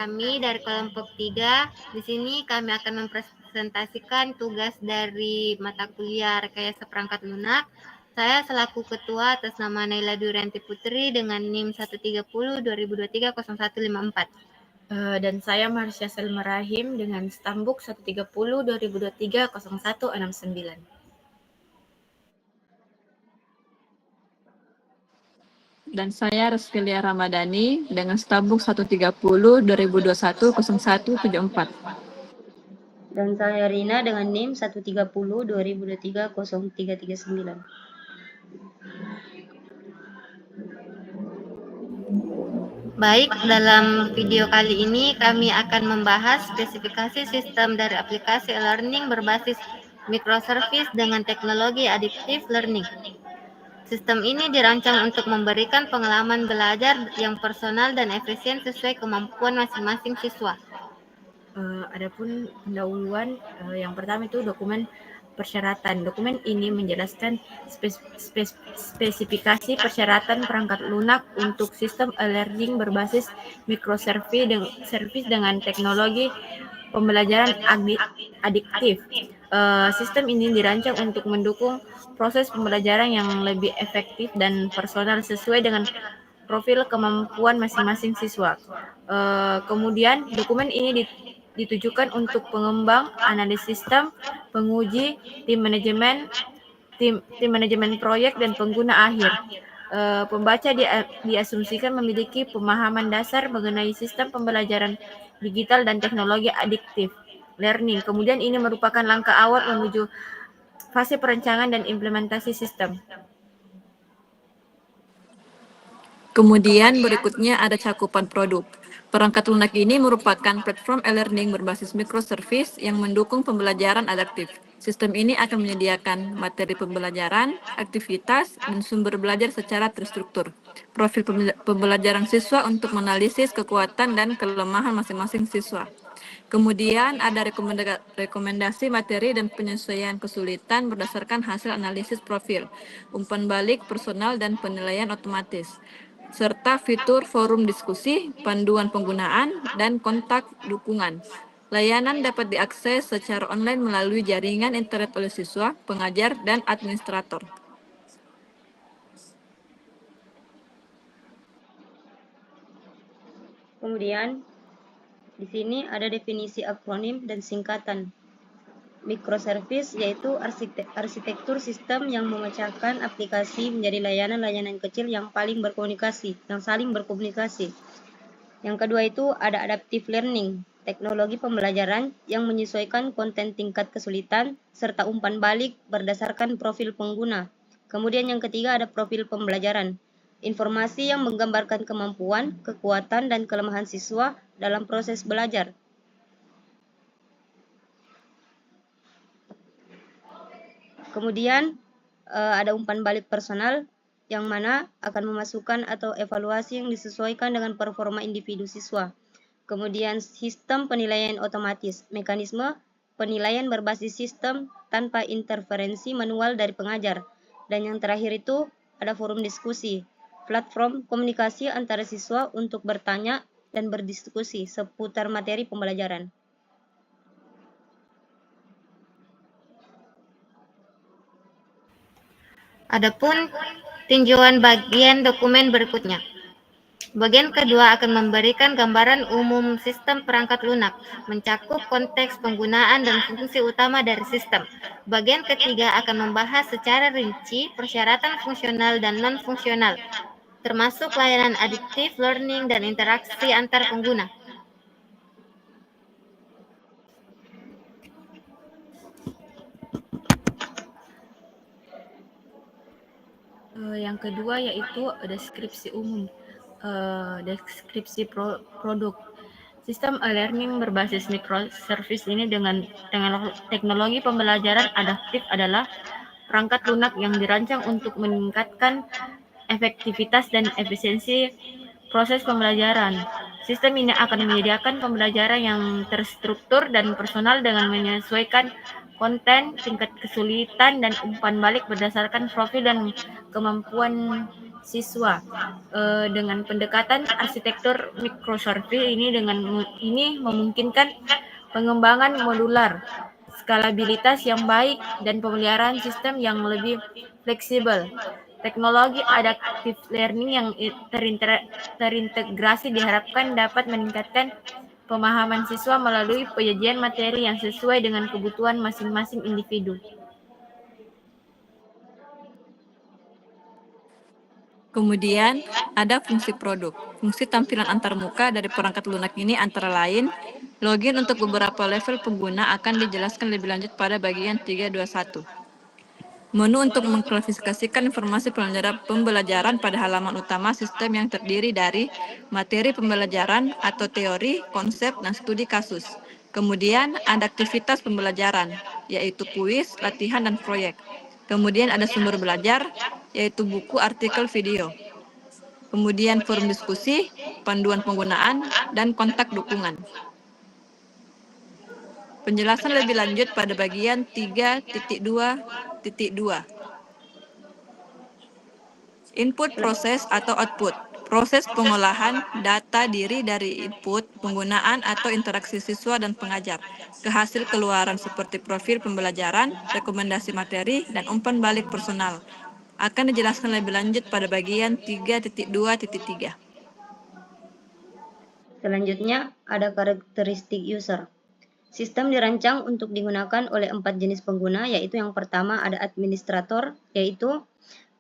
Kami dari kelompok 3, di sini kami akan mempresentasikan tugas dari mata kuliah rekayasa perangkat lunak. Saya selaku ketua atas nama Naila Durianti Putri dengan NIM 130 2023 0154. Dan saya Marsha Selma Rahim dengan Stambuk 130 2023 0169. Dan saya Reskilia Ramadhani dengan Stambuk 130 2021 0174. Dan saya Rina dengan NIM 130 2023 0339. Baik, dalam video kali ini kami akan membahas spesifikasi sistem dari aplikasi e-learning berbasis microservice dengan teknologi adaptive learning. Sistem ini dirancang untuk memberikan pengalaman belajar yang personal dan efisien sesuai kemampuan masing-masing siswa. Adapun pendahuluan, yang pertama itu dokumen persyaratan. Dokumen ini menjelaskan spesifikasi persyaratan perangkat lunak untuk sistem e-learning berbasis microservice dengan teknologi pembelajaran adiktif. Sistem ini dirancang untuk mendukung proses pembelajaran yang lebih efektif dan personal sesuai dengan profil kemampuan masing-masing siswa. Kemudian dokumen ini ditujukan untuk pengembang, analis sistem, penguji, tim manajemen proyek, dan pengguna akhir. Pembaca diasumsikan memiliki pemahaman dasar mengenai sistem pembelajaran digital dan teknologi adiktif learning. Kemudian ini merupakan langkah awal menuju fase perencanaan dan implementasi sistem. Kemudian berikutnya ada cakupan produk. Perangkat lunak ini merupakan platform e-learning berbasis microservice yang mendukung pembelajaran adaptif. Sistem ini akan menyediakan materi pembelajaran, aktivitas, dan sumber belajar secara terstruktur. Profil pembelajaran siswa untuk menganalisis kekuatan dan kelemahan masing-masing siswa. Kemudian ada rekomendasi materi dan penyesuaian kesulitan berdasarkan hasil analisis profil, umpan balik personal dan penilaian otomatis, serta fitur forum diskusi, panduan penggunaan, dan kontak dukungan. Layanan dapat diakses secara online melalui jaringan internet oleh siswa, pengajar, dan administrator. Kemudian di sini ada definisi akronim dan singkatan. Microservice yaitu arsitektur sistem yang memecahkan aplikasi menjadi layanan-layanan kecil yang saling berkomunikasi. Yang kedua itu ada adaptive learning, teknologi pembelajaran yang menyesuaikan konten tingkat kesulitan serta umpan balik berdasarkan profil pengguna. Kemudian yang ketiga ada profil pembelajaran, informasi yang menggambarkan kemampuan, kekuatan, dan kelemahan siswa dalam proses belajar. Kemudian ada umpan balik personal yang mana akan memasukkan atau evaluasi yang disesuaikan dengan performa individu siswa. Kemudian sistem penilaian otomatis, mekanisme penilaian berbasis sistem tanpa interferensi manual dari pengajar. Dan yang terakhir itu ada forum diskusi, platform komunikasi antara siswa untuk bertanya dan berdiskusi seputar materi pembelajaran. Adapun tinjauan bagian dokumen berikutnya. Bagian kedua akan memberikan gambaran umum sistem perangkat lunak, mencakup konteks penggunaan dan fungsi utama dari sistem. Bagian ketiga akan membahas secara rinci persyaratan fungsional dan non-fungsional, termasuk layanan adaptive learning dan interaksi antar pengguna. Yang kedua yaitu deskripsi umum, deskripsi produk. Sistem e-learning berbasis microservice ini dengan teknologi pembelajaran adaptif adalah perangkat lunak yang dirancang untuk meningkatkan efektivitas dan efisiensi proses pembelajaran. Sistem ini akan menyediakan pembelajaran yang terstruktur dan personal dengan menyesuaikan konten, tingkat kesulitan, dan umpan balik berdasarkan profil dan kemampuan siswa. Dengan pendekatan arsitektur microservice ini memungkinkan pengembangan modular, skalabilitas yang baik, dan pemeliharaan sistem yang lebih fleksibel. Teknologi adaptive learning yang terintegrasi diharapkan dapat meningkatkan pemahaman siswa melalui penyajian materi yang sesuai dengan kebutuhan masing-masing individu. Kemudian, ada fungsi produk. Fungsi tampilan antarmuka dari perangkat lunak ini antara lain, login untuk beberapa level pengguna akan dijelaskan lebih lanjut pada bagian 321. Menu untuk mengklasifikasikan informasi pembelajaran pada halaman utama sistem yang terdiri dari materi pembelajaran atau teori, konsep, dan studi kasus. Kemudian ada aktivitas pembelajaran, yaitu kuis, latihan, dan proyek. Kemudian ada sumber belajar, yaitu buku, artikel, video. Kemudian forum diskusi, panduan penggunaan, dan kontak dukungan. Penjelasan lebih lanjut pada bagian 3.2.2. Input proses atau output. Proses pengolahan data diri dari input, penggunaan atau interaksi siswa dan pengajar, ke hasil keluaran seperti profil pembelajaran, rekomendasi materi, dan umpan balik personal. Akan dijelaskan lebih lanjut pada bagian 3.2.3. Selanjutnya, ada karakteristik user. Sistem dirancang untuk digunakan oleh 4 jenis pengguna, yaitu yang pertama ada administrator, yaitu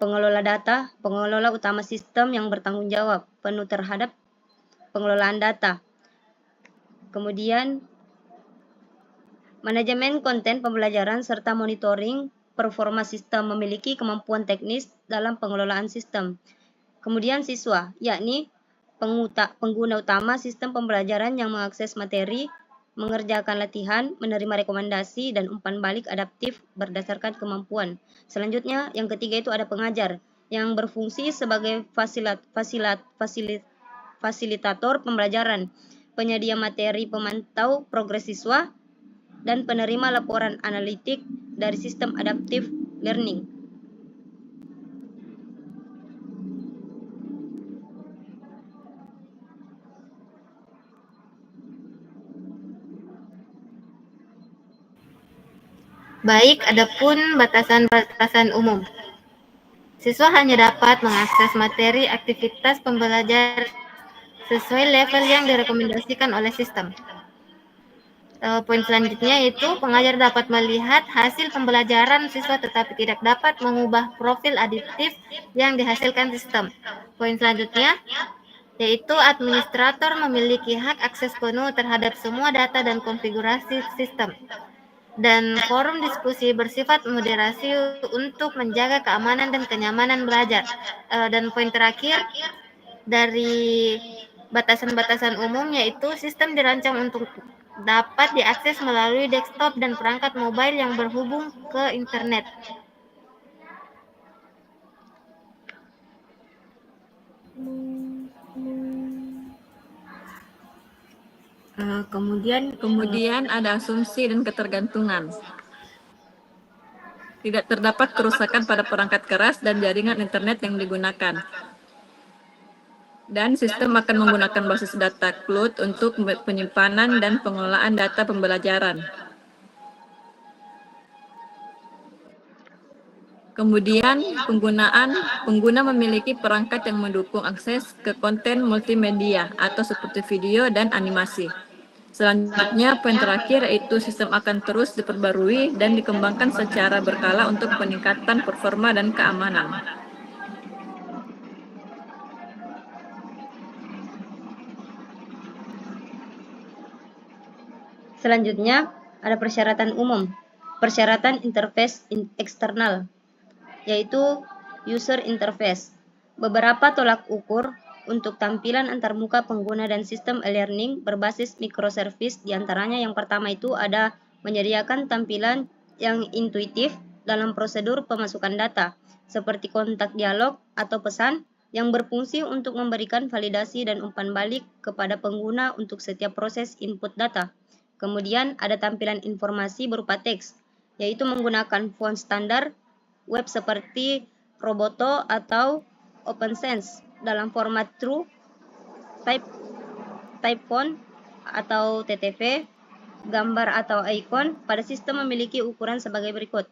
pengelola data, pengelola utama sistem yang bertanggung jawab penuh terhadap pengelolaan data. Kemudian, manajemen konten pembelajaran serta monitoring performa sistem memiliki kemampuan teknis dalam pengelolaan sistem. Kemudian siswa, yakni pengguna utama sistem pembelajaran yang mengakses materi, mengerjakan latihan, menerima rekomendasi, dan umpan balik adaptif berdasarkan kemampuan. Selanjutnya, yang ketiga itu ada pengajar, yang berfungsi sebagai fasilitator pembelajaran, penyedia materi, pemantau progres siswa, dan penerima laporan analitik dari sistem adaptive learning. Baik, adapun batasan-batasan umum. Siswa hanya dapat mengakses materi aktivitas pembelajaran sesuai level yang direkomendasikan oleh sistem. Poin selanjutnya yaitu pengajar dapat melihat hasil pembelajaran siswa tetapi tidak dapat mengubah profil adaptif yang dihasilkan sistem. Poin selanjutnya yaitu administrator memiliki hak akses penuh terhadap semua data dan konfigurasi sistem. Dan forum diskusi bersifat moderasi untuk menjaga keamanan dan kenyamanan belajar. Dan poin terakhir dari batasan-batasan umum yaitu sistem dirancang untuk dapat diakses melalui desktop dan perangkat mobile yang berhubung ke internet. Kemudian ada asumsi dan ketergantungan. Tidak terdapat kerusakan pada perangkat keras dan jaringan internet yang digunakan. Dan sistem akan menggunakan basis data cloud untuk penyimpanan dan pengelolaan data pembelajaran. Kemudian, pengguna memiliki perangkat yang mendukung akses ke konten multimedia atau seperti video dan animasi. Selanjutnya, poin terakhir yaitu sistem akan terus diperbarui dan dikembangkan secara berkala untuk peningkatan performa dan keamanan. Selanjutnya, ada persyaratan umum, persyaratan interface eksternal, yaitu user interface. Beberapa tolak ukur untuk tampilan antarmuka pengguna dan sistem e-learning berbasis microservice, diantaranya yang pertama itu ada menyediakan tampilan yang intuitif dalam prosedur pemasukan data, seperti kontak dialog atau pesan yang berfungsi untuk memberikan validasi dan umpan balik kepada pengguna untuk setiap proses input data. Kemudian ada tampilan informasi berupa teks, yaitu menggunakan font standar web seperti Roboto atau OpenSense dalam format True Type font atau TTV, gambar atau icon pada sistem memiliki ukuran sebagai berikut.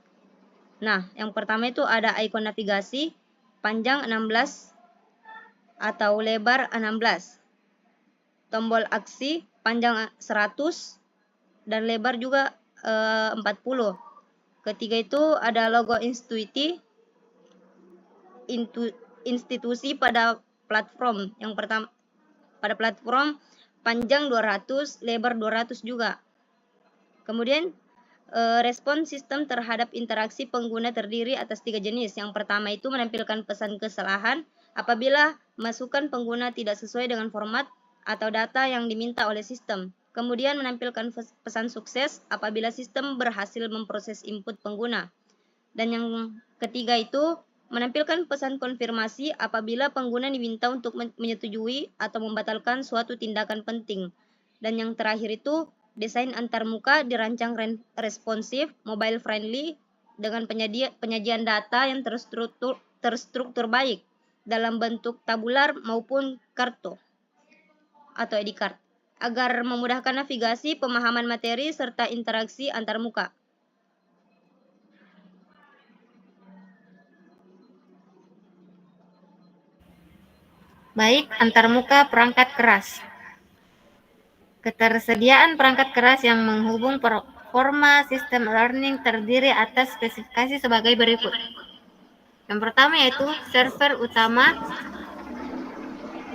Nah, yang pertama itu ada icon navigasi panjang 16 atau lebar 16. Tombol aksi panjang 100 dan lebar juga 40. Ketiga itu ada logo institusi pada platform. Yang pertama pada platform panjang 200, lebar 200 juga. Kemudian respon sistem terhadap interaksi pengguna terdiri atas 3 jenis. Yang pertama itu menampilkan pesan kesalahan apabila masukan pengguna tidak sesuai dengan format atau data yang diminta oleh sistem. Kemudian menampilkan pesan sukses apabila sistem berhasil memproses input pengguna. Dan yang ketiga itu menampilkan pesan konfirmasi apabila pengguna diminta untuk menyetujui atau membatalkan suatu tindakan penting. Dan yang terakhir itu desain antarmuka dirancang responsif, mobile friendly dengan penyajian data yang terstruktur baik dalam bentuk tabular maupun kartu atau ID card agar memudahkan navigasi, pemahaman materi serta interaksi antarmuka. Baik, antarmuka perangkat keras. Ketersediaan perangkat keras yang menghubung performa sistem learning terdiri atas spesifikasi sebagai berikut. Yang pertama yaitu server utama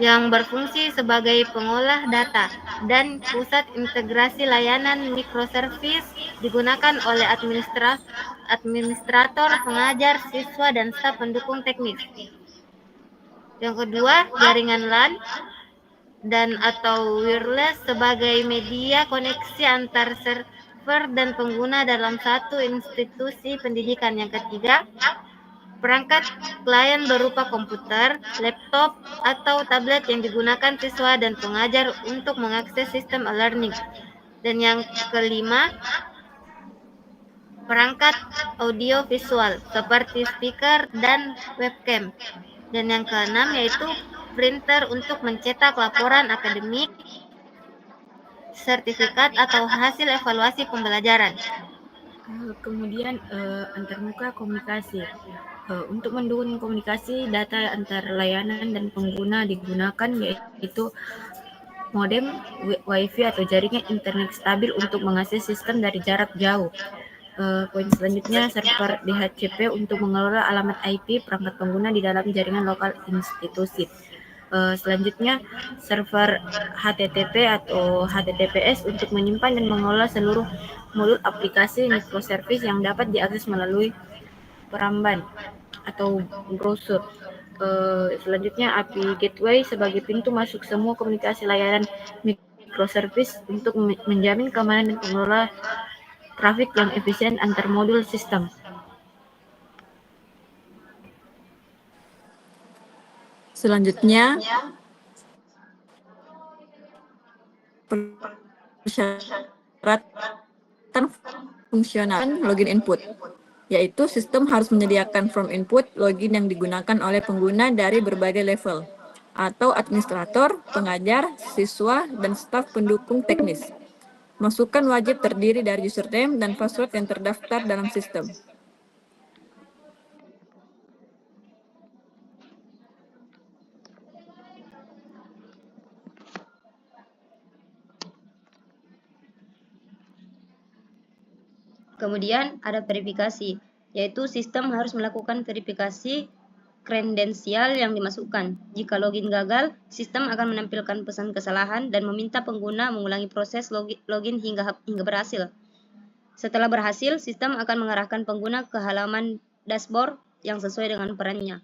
yang berfungsi sebagai pengolah data dan pusat integrasi layanan microservice digunakan oleh administrator, pengajar, siswa, dan staf pendukung teknis. Yang kedua, jaringan LAN dan atau wireless sebagai media koneksi antar server dan pengguna dalam satu institusi pendidikan. Yang ketiga, perangkat klien berupa komputer, laptop, atau tablet yang digunakan siswa dan pengajar untuk mengakses sistem e-learning. Dan yang kelima, perangkat audio visual seperti speaker dan webcam. Dan yang keenam yaitu printer untuk mencetak laporan akademik, sertifikat, atau hasil evaluasi pembelajaran. Kemudian antarmuka komunikasi. Untuk mendukung komunikasi data antar layanan dan pengguna digunakan yaitu modem, wifi atau jaringan internet stabil untuk mengakses sistem dari jarak jauh. Poin selanjutnya, server DHCP untuk mengelola alamat IP perangkat pengguna di dalam jaringan lokal institusi. Selanjutnya, server HTTP atau HTTPS untuk menyimpan dan mengelola seluruh modul aplikasi microservice yang dapat diakses melalui peramban atau browser. Selanjutnya, API Gateway sebagai pintu masuk semua komunikasi layanan microservice untuk menjamin keamanan dan pengelola trafik yang efisien antar modul sistem. Selanjutnya, persyaratan fungsional login input, yaitu sistem harus menyediakan form input login yang digunakan oleh pengguna dari berbagai level, atau administrator, pengajar, siswa, dan staf pendukung teknis. Masukan wajib terdiri dari username dan password yang terdaftar dalam sistem. Kemudian ada verifikasi, yaitu sistem harus melakukan verifikasi kredensial yang dimasukkan. Jika login gagal, sistem akan menampilkan pesan kesalahan dan meminta pengguna mengulangi proses login hingga berhasil. Setelah berhasil, sistem akan mengarahkan pengguna ke halaman dashboard yang sesuai dengan perannya.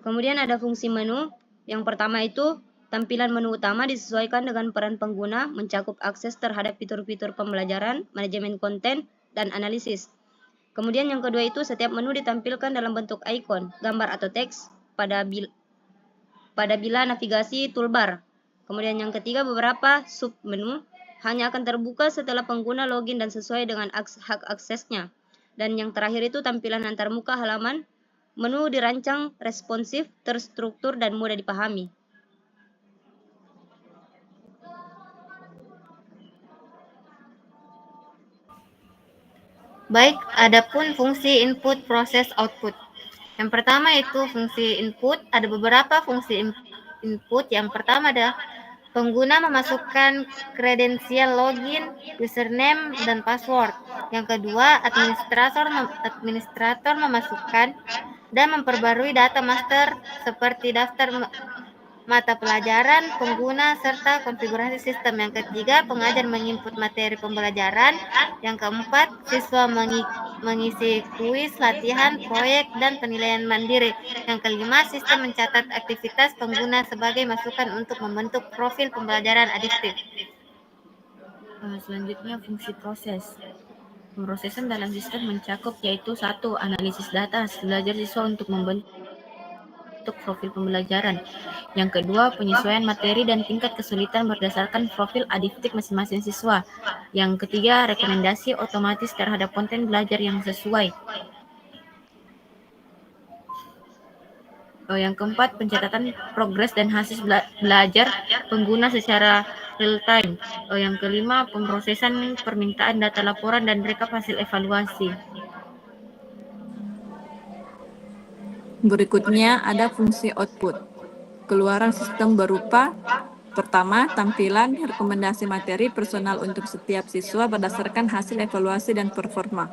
Kemudian ada fungsi menu. Yang pertama itu, tampilan menu utama disesuaikan dengan peran pengguna, mencakup akses terhadap fitur-fitur pembelajaran, manajemen konten, dan analisis. Kemudian yang kedua itu, setiap menu ditampilkan dalam bentuk icon, gambar atau teks pada bila navigasi toolbar. Kemudian yang ketiga, beberapa submenu hanya akan terbuka setelah pengguna login dan sesuai dengan hak aksesnya. Dan yang terakhir itu tampilan antarmuka halaman menu dirancang responsif, terstruktur, dan mudah dipahami. Baik, adapun fungsi input, proses, output. Yang pertama itu fungsi input, ada beberapa fungsi input. Yang pertama adalah pengguna memasukkan kredensial login, username, dan password. Yang kedua, administrator memasukkan dan memperbarui data master seperti daftar mata pelajaran, pengguna, serta konfigurasi sistem. Yang ketiga, pengajar menginput materi pembelajaran. Yang keempat, siswa mengisi kuis, latihan, proyek, dan penilaian mandiri. Yang kelima, sistem mencatat aktivitas pengguna sebagai masukan untuk membentuk profil pembelajaran adiktif. Selanjutnya fungsi proses. Pemrosesan dalam sistem mencakup yaitu 1. Analisis data hasil belajar siswa untuk membentuk profil pembelajaran. Yang kedua, penyesuaian materi dan tingkat kesulitan berdasarkan profil adiktif masing-masing siswa. Yang ketiga, rekomendasi otomatis terhadap konten belajar yang sesuai. Yang keempat, pencatatan progres dan hasil belajar pengguna secara real time. Yang kelima, pemrosesan permintaan data laporan dan rekap hasil evaluasi. Berikutnya ada fungsi output. Keluaran sistem berupa: pertama, tampilan rekomendasi materi personal untuk setiap siswa berdasarkan hasil evaluasi dan performa.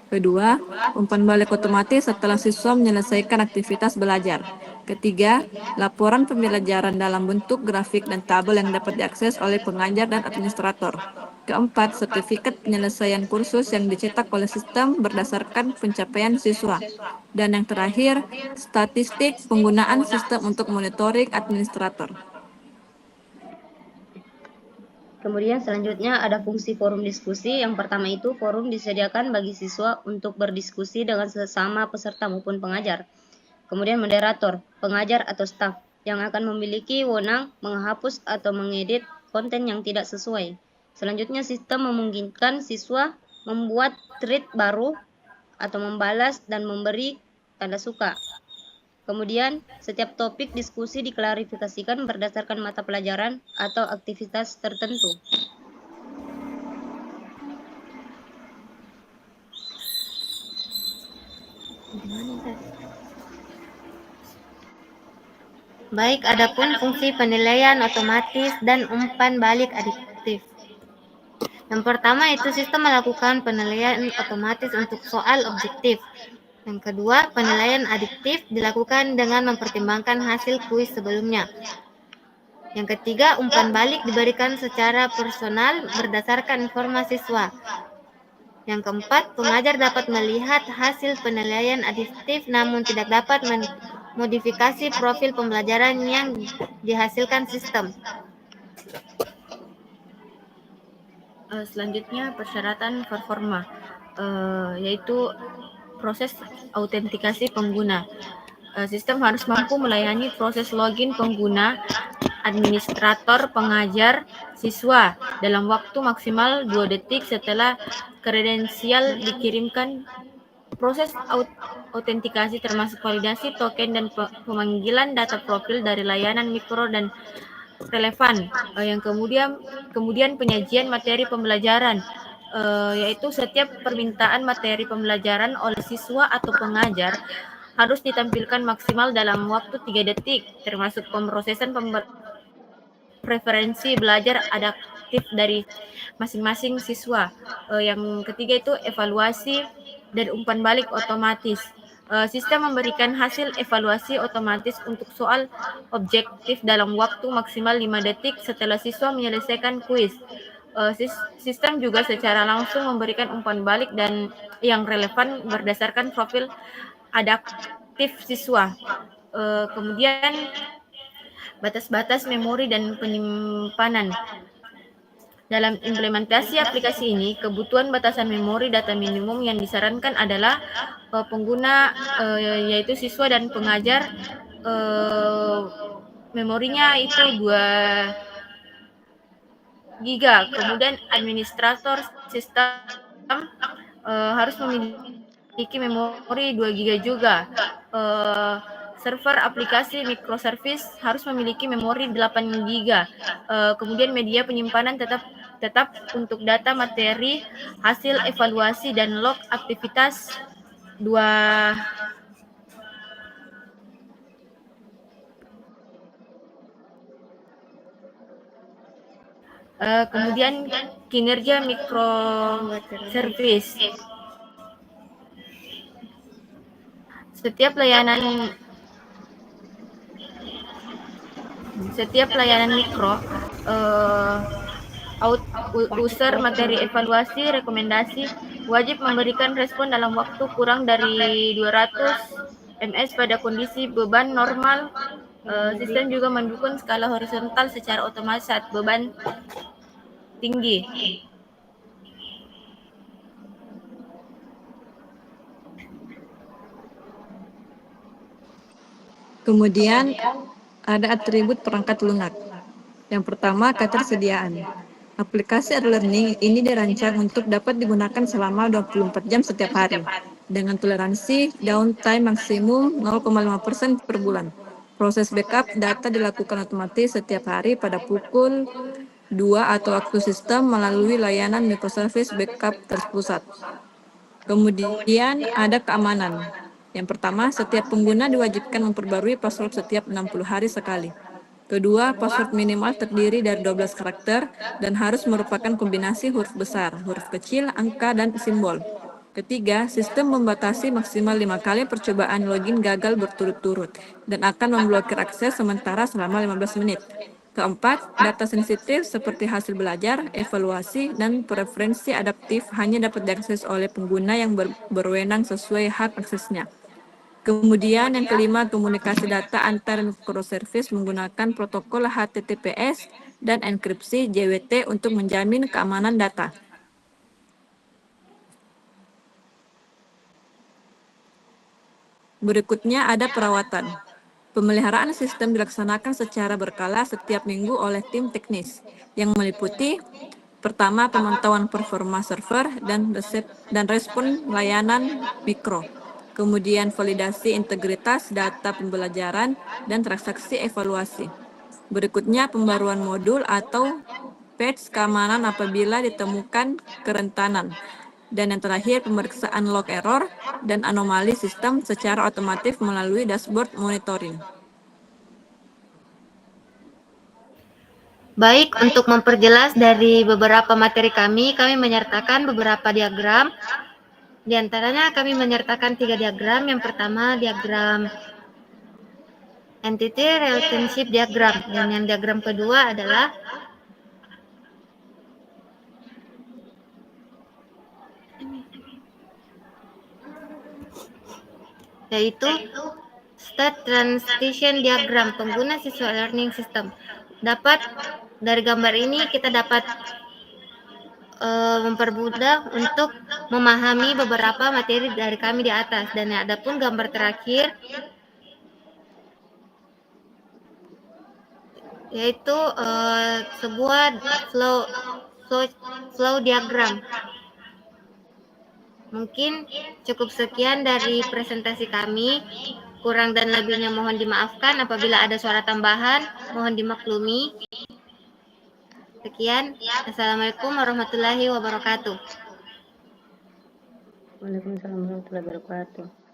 Kedua, umpan balik otomatis setelah siswa menyelesaikan aktivitas belajar. Ketiga, laporan pembelajaran dalam bentuk grafik dan tabel yang dapat diakses oleh pengajar dan administrator. Keempat, sertifikat penyelesaian kursus yang dicetak oleh sistem berdasarkan pencapaian siswa. Dan yang terakhir, statistik penggunaan sistem untuk monitoring administrator. Kemudian selanjutnya ada fungsi forum diskusi. Yang pertama itu, forum disediakan bagi siswa untuk berdiskusi dengan sesama peserta maupun pengajar. Kemudian moderator, pengajar atau staf yang akan memiliki wewenang menghapus atau mengedit konten yang tidak sesuai. Selanjutnya, sistem memungkinkan siswa membuat thread baru atau membalas dan memberi tanda suka. Kemudian, setiap topik diskusi diklarifikasikan berdasarkan mata pelajaran atau aktivitas tertentu. Baik, adapun fungsi penilaian otomatis dan umpan balik adiktif. Yang pertama itu sistem melakukan penilaian otomatis untuk soal objektif. Yang kedua, penilaian adiktif dilakukan dengan mempertimbangkan hasil kuis sebelumnya. Yang ketiga, umpan balik diberikan secara personal berdasarkan informasi siswa. Yang keempat, pengajar dapat melihat hasil penilaian adiktif namun tidak dapat memodifikasi profil pembelajaran yang dihasilkan sistem. Selanjutnya persyaratan performa, yaitu proses autentikasi pengguna. Sistem harus mampu melayani proses login pengguna, administrator, pengajar, siswa dalam waktu maksimal 2 detik setelah kredensial dikirimkan. Proses autentikasi termasuk validasi token dan pemanggilan data profil dari layanan mikro dan relevan. Yang kemudian penyajian materi pembelajaran, yaitu setiap permintaan materi pembelajaran oleh siswa atau pengajar harus ditampilkan maksimal dalam waktu 3 detik, termasuk pemrosesan preferensi belajar adaptif dari masing-masing siswa. Yang ketiga itu evaluasi dan umpan balik otomatis. Sistem memberikan hasil evaluasi otomatis untuk soal objektif dalam waktu maksimal 5 detik setelah siswa menyelesaikan kuis. Sistem juga secara langsung memberikan umpan balik dan yang relevan berdasarkan profil adaptif siswa. Kemudian batas-batas memori dan penyimpanan. Dalam implementasi aplikasi ini, kebutuhan batasan memori data minimum yang disarankan adalah pengguna, yaitu siswa dan pengajar, memorinya itu 2 giga. Kemudian administrator sistem harus memiliki memori 2 giga juga. Server aplikasi microservice harus memiliki memori 8 giga. Kemudian media penyimpanan tetap untuk data materi, hasil evaluasi dan log aktivitas 2. Kemudian kinerja microservice. Setiap layanan mikro user materi evaluasi rekomendasi wajib memberikan respon dalam waktu kurang dari 200 ms pada kondisi beban normal. Sistem juga mendukung skala horizontal secara otomatis saat beban tinggi. Kemudian ada atribut perangkat lunak. Yang pertama, ketersediaan. Aplikasi e-learning ini dirancang untuk dapat digunakan selama 24 jam setiap hari, dengan toleransi downtime maksimum 0,5% per bulan. Proses backup data dilakukan otomatis setiap hari pada pukul 2 atau waktu sistem melalui layanan microservice backup terpusat. Kemudian ada keamanan. Yang pertama, setiap pengguna diwajibkan memperbarui password setiap 60 hari sekali. Kedua, password minimal terdiri dari 12 karakter dan harus merupakan kombinasi huruf besar, huruf kecil, angka, dan simbol. Ketiga, sistem membatasi maksimal 5 kali percobaan login gagal berturut-turut dan akan memblokir akses sementara selama 15 menit. Keempat, data sensitif seperti hasil belajar, evaluasi, dan preferensi adaptif hanya dapat diakses oleh pengguna yang berwenang sesuai hak aksesnya. Kemudian yang kelima, komunikasi data antar microservice menggunakan protokol HTTPS dan enkripsi JWT untuk menjamin keamanan data. Berikutnya ada perawatan. Pemeliharaan sistem dilaksanakan secara berkala setiap minggu oleh tim teknis, yang meliputi pertama, pemantauan performa server dan respon layanan mikro. Kemudian validasi integritas data pembelajaran dan transaksi evaluasi. Berikutnya pembaruan modul atau patch keamanan apabila ditemukan kerentanan. Dan yang terakhir pemeriksaan log error dan anomali sistem secara otomatis melalui dashboard monitoring. Baik, untuk memperjelas dari beberapa materi kami menyertakan beberapa diagram. Di antaranya kami menyertakan 3 diagram. Yang pertama diagram entity relationship diagram, dan yang diagram kedua adalah yaitu state transition diagram pengguna siswa learning system. Dari gambar ini kita dapat mempermudah untuk memahami beberapa materi dari kami di atas. Dan adapun gambar terakhir yaitu sebuah flow diagram. Mungkin cukup sekian dari presentasi kami. Kurang dan lebihnya mohon dimaafkan. Apabila ada suara tambahan, mohon dimaklumi. Sekian. Assalamualaikum warahmatullahi wabarakatuh. Waalaikumsalam warahmatullahi wabarakatuh.